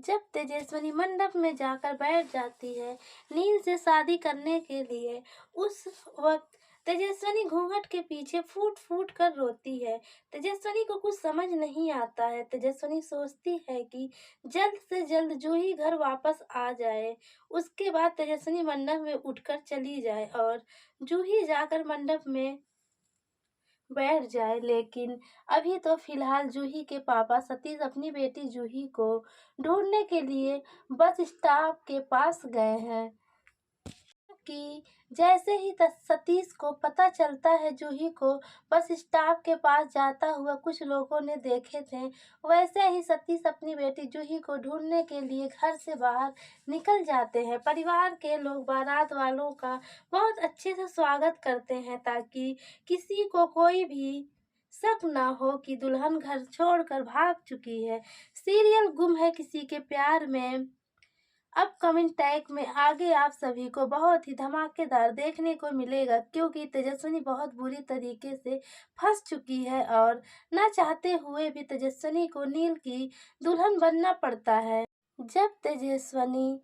जब तेजस्विनी मंडप में जाकर बैठ जाती है नील से शादी करने के लिए, उस वक्त तेजस्विनी घूंघट के पीछे फूट फूट कर रोती है। तेजस्विनी को कुछ समझ नहीं आता है। तेजस्विनी सोचती है कि जल्द से जल्द जूही घर वापस आ जाए। उसके बाद तेजस्विनी मंडप में उठकर चली जाए और जूही जाकर मंडप में बैठ जाए। लेकिन अभी तो फिलहाल जूही के पापा सतीश अपनी बेटी जूही को ढूंढने के लिए बस स्टॉप के पास गए हैं कि जैसे ही सतीश को पता चलता है जूही को बस स्टॉप के पास जाता हुआ कुछ लोगों ने देखे थे, वैसे ही सतीश अपनी बेटी जूही को ढूंढने के लिए घर से बाहर निकल जाते हैं। परिवार के लोग बारात वालों का बहुत अच्छे से स्वागत करते हैं ताकि किसी को कोई भी शक ना हो कि दुल्हन घर छोड़कर भाग चुकी है। सीरियल गुम है किसी के प्यार में अपकमिंग टैग में आगे आप सभी को बहुत ही धमाकेदार देखने को मिलेगा, क्योंकि तेजस्विनी बहुत बुरी तरीके से फंस चुकी है और ना चाहते हुए भी तेजस्विनी को नील की दुल्हन बनना पड़ता है। जब तेजस्विनी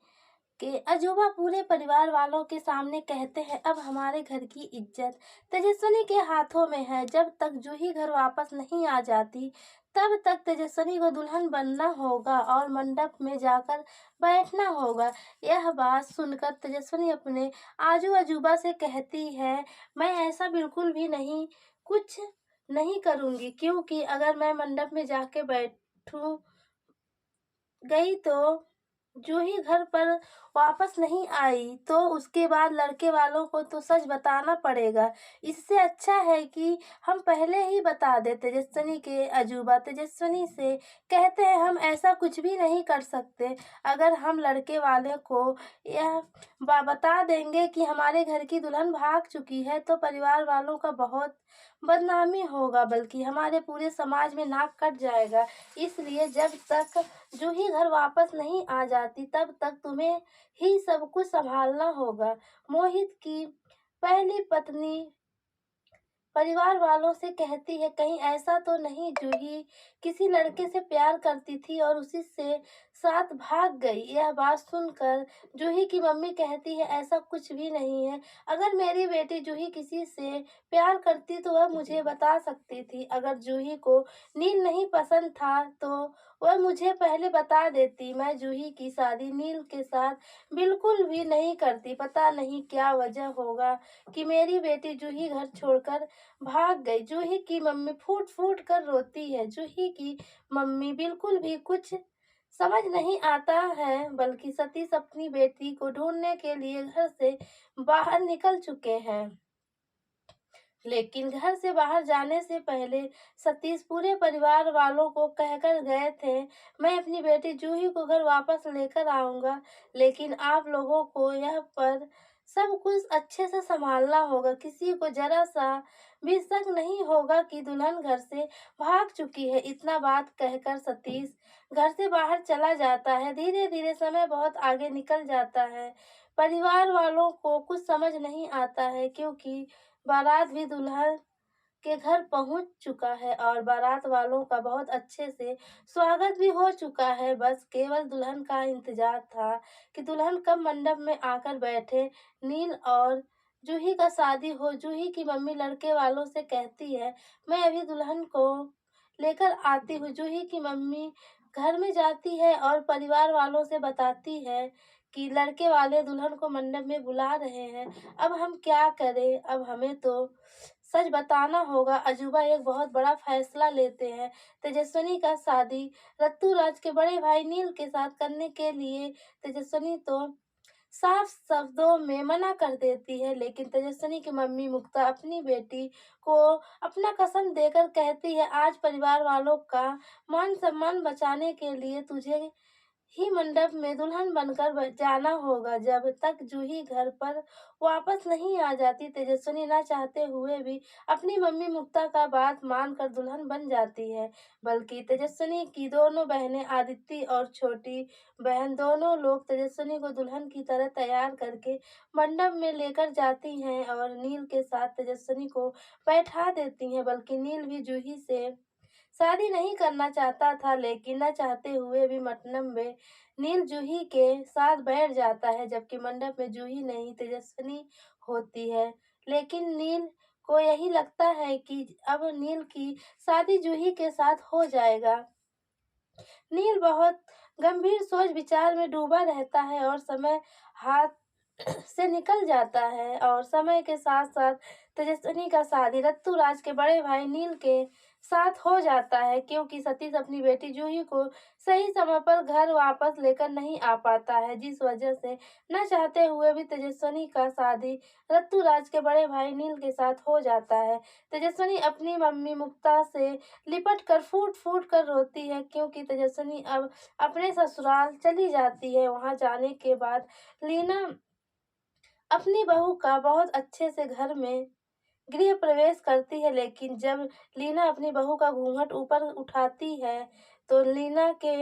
के अजूबा पूरे परिवार वालों के सामने कहते हैं अब हमारे घर की इज्जत तेजस्विनी के हाथों में है। जब तक जूही घर वापस नहीं आ जाती तब तक तेजस्विनी को दुल्हन बनना होगा और मंडप में जाकर बैठना होगा। यह बात सुनकर तेजस्विनी अपने आजू अजूबा से कहती है मैं ऐसा बिल्कुल भी नहीं कुछ नहीं करूँगी, क्योंकि अगर मैं मंडप में जाके बैठूँ गई तो जूही घर पर वापस नहीं आई तो उसके बाद लड़के वालों को तो सच बताना पड़ेगा। इससे अच्छा है कि हम पहले ही बता दें। तेजस्विनी के अजूबा तेजस्विनी से कहते हैं हम ऐसा कुछ भी नहीं कर सकते। अगर हम लड़के वाले को यह बता देंगे कि हमारे घर की दुल्हन भाग चुकी है तो परिवार वालों का बहुत बदनामी होगा, बल्कि हमारे पूरे समाज में नाक कट जाएगा। इसलिए जब तक जूही घर वापस नहीं आ जाती तब तक तुम्हें ही सब कुछ संभालना होगा। मोहित की पहली पत्नी परिवार वालों से कहती है कहीं ऐसा तो नहीं जूही किसी लड़के से प्यार करती थी और उसी से साथ भाग गई। यह बात सुनकर जूही की मम्मी कहती है ऐसा कुछ भी नहीं है। अगर मेरी बेटी जूही किसी से प्यार करती तो वह मुझे बता सकती थी। अगर जूही को नील नहीं पसंद था तो वह मुझे पहले बता देती। मैं जूही की शादी नील के साथ बिल्कुल भी नहीं करती। पता नहीं क्या वजह होगा कि मेरी बेटी जूही घर छोड़कर भाग गई। जूही की मम्मी फूट फूट कर रोती है। जूही की मम्मी बिल्कुल भी कुछ समझ नहीं आता है, बल्कि सतीश अपनी बेटी को ढूंढने के लिए घर से बाहर निकल चुके हैं। लेकिन घर से बाहर जाने से पहले सतीश पूरे परिवार वालों को कहकर गए थे मैं अपनी बेटी जूही को घर वापस लेकर आऊंगा, लेकिन आप लोगों को यह पर सब कुछ अच्छे से संभालना होगा। किसी को जरा सा भी शक नहीं होगा कि दुल्हन घर से भाग चुकी है। इतना बात कहकर सतीश घर से बाहर चला जाता है। धीरे धीरे समय बहुत आगे निकल जाता है। परिवार वालों को कुछ समझ नहीं आता है, क्योंकि बारात भी दुल्हन के घर पहुंच चुका है और बारात वालों का बहुत अच्छे से स्वागत भी हो चुका है। बस केवल दुल्हन का इंतजार था कि दुल्हन कब मंडप में आकर बैठे। नील और जूही का शादी हो। जूही की मम्मी लड़के वालों से कहती है मैं अभी दुल्हन को लेकर आती हूँ। जूही की मम्मी घर में जाती है और परिवार वालों से बताती है कि लड़के वाले दुल्हन को मंडप में बुला रहे हैं। अब हम क्या करें, अब हमें तो सच बताना होगा। अजूबा एक बहुत बड़ा फैसला लेते हैं। तेजस्विनी का शादी रत्तूराज के बड़े भाई नील के साथ करने के लिए तेजस्विनी तो साफ शब्दों में मना कर देती है, लेकिन तेजस्विनी की मम्मी मुक्ता अपनी बेटी को अपना कसम देकर कहती है आज परिवार वालों का मान सम्मान बचाने के लिए तुझे ही मंडप में दुल्हन बनकर जाना होगा। जब तक जूही घर पर वापस नहीं आ जाती तेजस्विनी ना चाहते हुए भी अपनी मम्मी मुक्ता का बात मानकर दुल्हन बन जाती है। बल्कि तेजस्विनी की दोनों बहनें आदित्य और छोटी बहन दोनों लोग तेजस्विनी को दुल्हन की तरह तैयार करके मंडप में लेकर जाती हैं और नील के साथ तेजस्विनी को बैठा देती हैं। बल्कि नील भी जूही से शादी नहीं करना चाहता था, लेकिन न चाहते हुए भी मंडप में नील जूही के साथ बैठ जाता है, जबकि मंडप में जूही नहीं तेजस्विनी होती है। लेकिन नील को यही लगता है कि अब नील की शादी जूही के साथ हो जाएगा। नील बहुत गंभीर सोच विचार में डूबा रहता है और समय हाथ से निकल जाता है और समय के साथ साथ तेजस्विनी का शादी रत्तूराज के बड़े भाई नील के साथ हो जाता है, क्योंकि सतीश अपनी बेटी जूही को सही समय पर घर वापस लेकर नहीं आ पाता है, जिस वजह से न चाहते हुए भी तेजस्विनी का शादी रत्तूराज के बड़े भाई नील के साथ हो जाता है। तेजस्विनी अपनी मम्मी मुक्ता से लिपट कर फूट फूट कर रोती है, क्योंकि तेजस्विनी अब अपने ससुराल चली जाती है। वहां जाने के बाद लीना अपनी बहू का बहुत अच्छे से घर में गृह प्रवेश करती है, लेकिन जब लीना अपनी बहू का घूंघट ऊपर उठाती है तो लीना के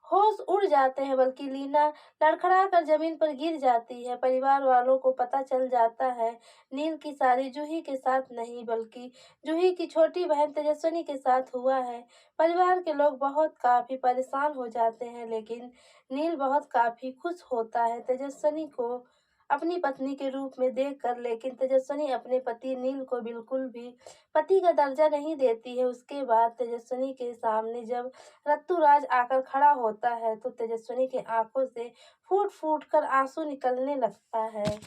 होश उड़ जाते हैं, बल्कि लीना लड़खड़ा कर जमीन पर गिर जाती है। परिवार वालों को पता चल जाता है नील की शादी जूही के साथ नहीं बल्कि जूही की छोटी बहन तेजस्विनी के साथ हुआ है। परिवार के लोग बहुत काफी परेशान हो जाते हैं, लेकिन नील बहुत काफी खुश होता है तेजस्विनी को अपनी पत्नी के रूप में देखकर। लेकिन तेजस्विनी अपने पति नील को बिल्कुल भी पति का दर्जा नहीं देती है। उसके बाद तेजस्विनी के सामने जब रत्तूराज आकर खड़ा होता है तो तेजस्विनी की आंखों से फूट फूट कर आंसू निकलने लगता है।